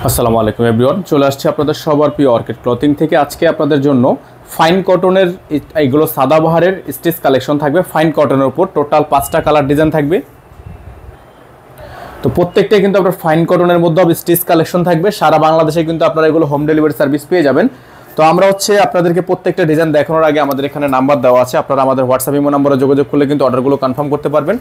আসসালামু আলাইকুম এভরিওয়ান, চলে আসছে আপনাদের সবার প্রিয় অর্কিড ক্লথিং থেকে। আজকে আপনাদের জন্য ফাইন কটনের এইগুলো সাদাবাহারের স্টিচ কালেকশন থাকবে। ফাইন কটনের উপর টোটাল 5টা কালার ডিজাইন থাকবে। তো প্রত্যেকটাই কিন্তু আপনার ফাইন কটনের মধ্যে স্টিচ কালেকশন থাকবে। সারা বাংলাদেশে কিন্তু আপনারা এগুলো হোম ডেলিভারি সার্ভিস পেয়ে যাবেন। তো আমরা আপনাদেরকে প্রত্যেকটা ডিজাইন দেখানোর আগে আমাদের এখানে নাম্বার দেওয়া আছে, আপনারা আমাদের হোয়াটসঅ্যাপ ইমো নম্বরে যোগাযোগ করলে কিন্তু অর্ডারগুলো কনফার্ম করতে পারবেন।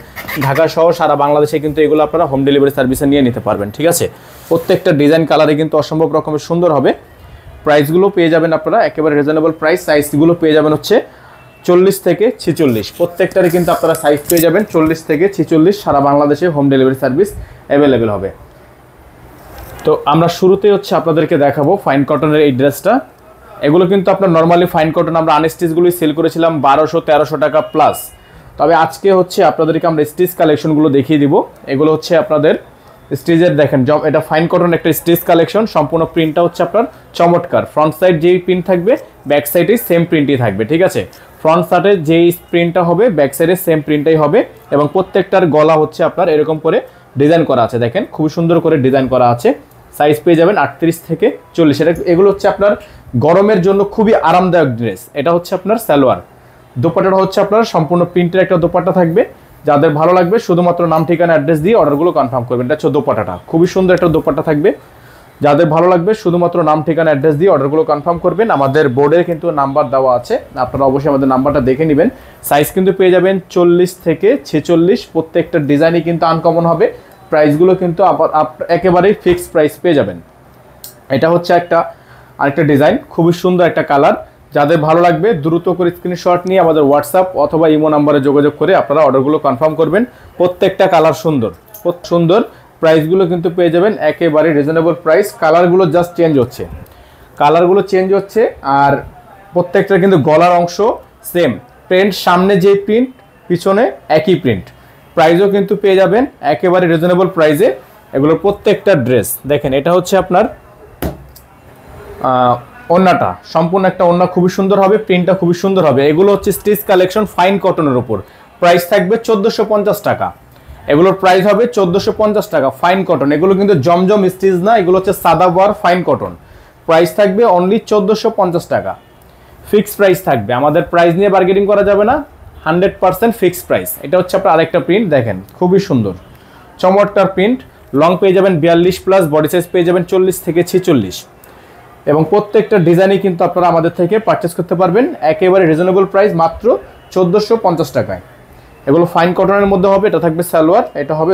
ঢাকা সহ সারা বাংলাদেশে কিন্তু এগুলো আপনারা হোম ডেলিভারি সার্ভিসে নিয়ে নিতে পারবেন। ঠিক আছে, প্রত্যেকটা ডিজাইন কালারে কিন্তু অসম্ভব রকমের সুন্দর হবে। প্রাইসগুলো পেয়ে যাবেন আপনারা একেবারে রিজনেবল প্রাইস। সাইজগুলো পেয়ে যাবেন হচ্ছে 40 থেকে 46, প্রত্যেকটারই কিন্তু আপনারা সাইজ পেয়ে যাবেন 40 থেকে 46। সারা বাংলাদেশে হোম ডেলিভারি সার্ভিস অ্যাভেলেবেল হবে। তো আমরা শুরুতেই আপনাদেরকে দেখাবো ফাইন কটনের এই ড্রেসটা। এগুলো কিন্তু আপনার নর্মালি ফাইন কটন আমরা আনস্টিচগুলোই সেল করেছিলাম 1200-1300 টাকা প্লাস। তবে আজকে আপনাদেরকে আমরা স্টিচ কালেকশনগুলো দেখিয়ে দিব। এগুলো আপনাদের স্টিচের দেখেন, এটা ফাইন কটন একটা স্টিচ কালেকশন। সম্পূর্ণ প্রিন্টটা আপনার চমৎকার। ফ্রন্ট সাইড যেই প্রিন্ট থাকবে ব্যাক সাইডে সেম প্রিন্টই থাকবে। ঠিক আছে, ফ্রন্ট সাইডে যেই প্রিন্টটা হবে ব্যাক সাইডে সেম প্রিন্টটাই হবে। এবং প্রত্যেকটার গলা আপনার এরকম করে ডিজাইন করা আছে, দেখেন খুবই সুন্দর করে ডিজাইন করা আছে। সাইজ পেয়ে যাবেন 38 থেকে 40। এগুলো আপনার গরমের জন্য খুবই আরামদায়ক ড্রেস। এটা আপনার সালোয়ার। দোপাট্টাটা আপনার সম্পূর্ণ প্রিন্টের একটা দোপাট্টা থাকবে। যাদের ভালো লাগবে শুধুমাত্র নাম ঠিকানা অ্যাড্রেস দিয়ে অর্ডারগুলো কনফার্ম করবেন। এটা দোপাট্টাটা খুবই সুন্দর একটা দোপাট্টা থাকবে। যাদের ভালো লাগবে শুধুমাত্র নাম ঠিকানা অ্যাড্রেস দিয়ে অর্ডারগুলো কনফার্ম করবেন। আমাদের বোর্ডে কিন্তু নাম্বার দেওয়া আছে, আপনারা অবশ্যই আমাদের নাম্বারটা দেখে নেবেন। সাইজ কিন্তু পেয়ে যাবেন 40 থেকে 46। প্রত্যেকটা ডিজাইনই কিন্তু আনকমন হবে। প্রাইসগুলো কিন্তু একেবারেই ফিক্সড প্রাইস পেয়ে যাবেন। এটা আরেকটা ডিজাইন, খুবই সুন্দর একটা কালার। যাদের ভালো লাগবে দ্রুত করে স্ক্রিনশট নিয়ে আমাদের হোয়াটসঅ্যাপ অথবা ইমো নম্বরে যোগাযোগ করে আপনারা অর্ডারগুলো কনফার্ম করবেন। প্রত্যেকটা কালার সুন্দর। প্রাইসগুলো কিন্তু পেয়ে যাবেন একেবারে রিজনেবল প্রাইস। কালারগুলো জাস্ট চেঞ্জ হচ্ছে আর প্রত্যেকটা কিন্তু গলার অংশ সেম প্রিন্ট। সামনে যে প্রিন্ট পিছনে একই প্রিন্ট। প্রাইসও কিন্তু পেয়ে যাবেন একেবারে রিজনেবল প্রাইসে। এগুলোর প্রত্যেকটা ড্রেস দেখেন, এটা আপনার ওন্নাটা সম্পূর্ণ একটা ওন্না, খুবই সুন্দর হবে। প্রিন্টটা খুবই সুন্দর হবে। এগুলো স্টিচ কালেকশন ফাইন কটনের উপর। প্রাইস থাকবে 1450 টাকা। এগুলোর প্রাইস হবে 1450 টাকা ফাইন কটন। এগুলো কিন্তু জমজম স্টিচ না, এগুলো সাদাবাহার ফাইন কটন। প্রাইস থাকবে অনলি 1450 টাকা। ফিক্সড প্রাইস থাকবে, আমাদের প্রাইস নিয়ে বার্গেনিং করা যাবে না। 100% ফিক্সড প্রাইস। এটা আপনার আরেকটা প্রিন্ট দেখেন, খুবই সুন্দর চমৎকার প্রিন্ট। লং পেয়ে যাবেন 42 প্লাস, বডি সাইজ পেয়ে যাবেন 40 থেকে 46। এবং প্রত্যেকটা ডিজাইনই কিন্তু আপনারা আমাদের থেকে পারচেস করতে পারবেন একেবারে রিজনেবল প্রাইস, মাত্র 1450 টাকায়। এগুলো ফাইন কটনের মধ্যে হবে। এটা থাকবে সালোয়ার, এটা হবে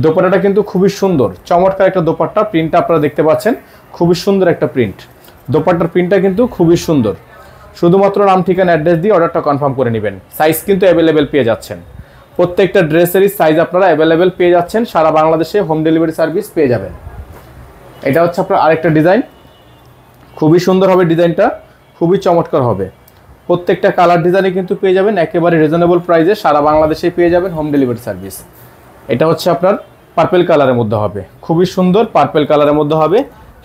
দোপাট্টাটা কিন্তু খুবই সুন্দর চমৎকার একটা দোপাট্টা। প্রিন্টটা আপনারা দেখতে পাচ্ছেন, খুবই সুন্দর একটা প্রিন্ট। দোপাট্টার প্রিন্টটা কিন্তু খুবই সুন্দর। শুধুমাত্র নাম ঠিকানা অ্যাড্রেস দিয়ে অর্ডারটা কনফার্ম করে নেবেন। সাইজ কিন্তু অ্যাভেলেবেল পেয়ে যাচ্ছেন। প্রত্যেকটা ড্রেসেরই সাইজ আপনারা অ্যাভেলেবেল পেয়ে যাচ্ছেন। সারা বাংলাদেশে হোম ডেলিভারি সার্ভিস পেয়ে যাবেন। এটা আপনার আরেকটা ডিজাইন, খুবই সুন্দর হবে ডিজাইনটা, খুবই চমৎকার হবে। প্রত্যেকটা কালার ডিজাইনে কিন্তু পেয়ে যাবেন একেবারে রিজনেবল প্রাইসে। সারা বাংলাদেশে পেয়ে যাবেন হোম ডেলিভারি সার্ভিস। এটা আপনার পার্পেল কালারের মধ্যে হবে, খুবই সুন্দর পার্পেল কালারের মধ্যে হবে।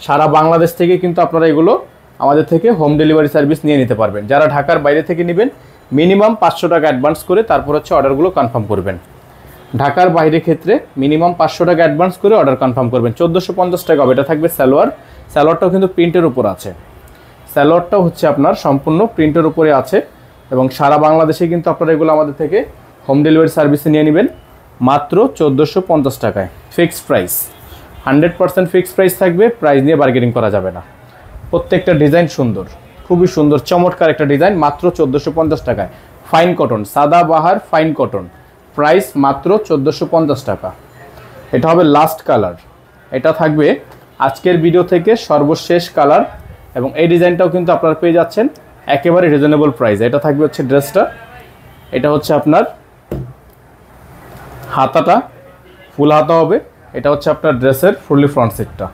সারা বাংলাদেশ থেকে কিন্তু আপনারা এগুলো আমাদের থেকে হোম ডেলিভারি সার্ভিস নিয়ে নিতে পারবেন। যারা ঢাকার বাইরে থেকে নেবেন মিনিমাম 500 টাকা অ্যাডভান্স করে তারপর অর্ডারগুলো কনফার্ম করবেন। ঢাকার বাইরে ক্ষেত্রে মিনিমাম 500 টাকা অ্যাডভান্স করে অর্ডার কনফার্ম করবেন। 1450 টাকা হবে। এটা থাকবে সালোয়ারটাও কিন্তু প্রিন্টের উপর আছে। সালোয়ারটাও আপনার সম্পূর্ণ প্রিন্টের উপরে আছে। এবং সারা বাংলাদেশে কিন্তু আপনারা এগুলো আমাদের থেকে হোম ডেলিভারি সার্ভিসে নিয়ে নেবেন মাত্র 1450 টাকায়। ফিক্সড প্রাইস, 100% ফিক্সড প্রাইস থাকবে। প্রাইস নিয়ে বার্গেনিং করা যাবে না। প্রত্যেকটা ডিজাইন সুন্দর, খুবই সুন্দর চমৎকার একটা ডিজাইন, মাত্র 1450 টাকায়। Fine cotton, Sadabahar fine cotton. Price মাত্র 1450 টাকা। এটা হবে লাস্ট কালার। এটা থাকবে আজকের ভিডিও থেকে সর্বশেষ কালার। এবং এই ডিজাইনটাও কিন্তু আপনারা পেয়ে যাচ্ছেন একেবারে রিজনেবল প্রাইস। এটা থাকবে ড্রেসটা। এটা আপনার হাতাটা ফুল হাতা হবে। এটা আপনার ড্রেসের ফুললি ফ্রন্ট সেটটা।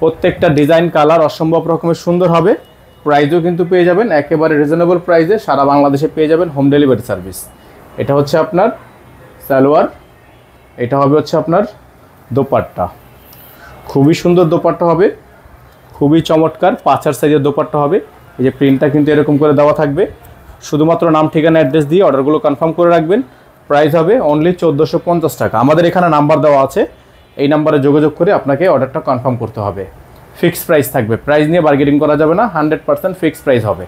প্রত্যেকটা ডিজাইন কালার অসম্ভব রকমের সুন্দর হবে। প্রাইসও কিন্তু পেয়ে যাবেন একেবারে রিজনেবল প্রাইসে। সারা বাংলাদেশে পেয়ে যাবেন হোম ডেলিভারি সার্ভিস। এটা আপনার সালোয়ার, এটা হবে আপনার দোপাট্টা। খুবই সুন্দর দোপাট্টা হবে, খুবই চমৎকার 5 সাইজের দোপাট্টা হবে। এই যে প্রিন্টটা কিন্তু এরকম করে দেওয়া থাকবে। শুধুমাত্র নাম ঠিকানা অ্যাড্রেস দিয়ে অর্ডারগুলো কনফার্ম করে রাখবেন। প্রাইস হবে অনলি 1450 টাকা। আমাদের এখানে নাম্বার দেওয়া আছে, এই নাম্বারে যোগাযোগ করে আপনাকে অর্ডারটা কনফার্ম করতে হবে। ফিক্সড প্রাইস থাকবে, প্রাইস নিয়ে বার্গেনিং করা যাবে না, 100% ফিক্সড প্রাইস হবে।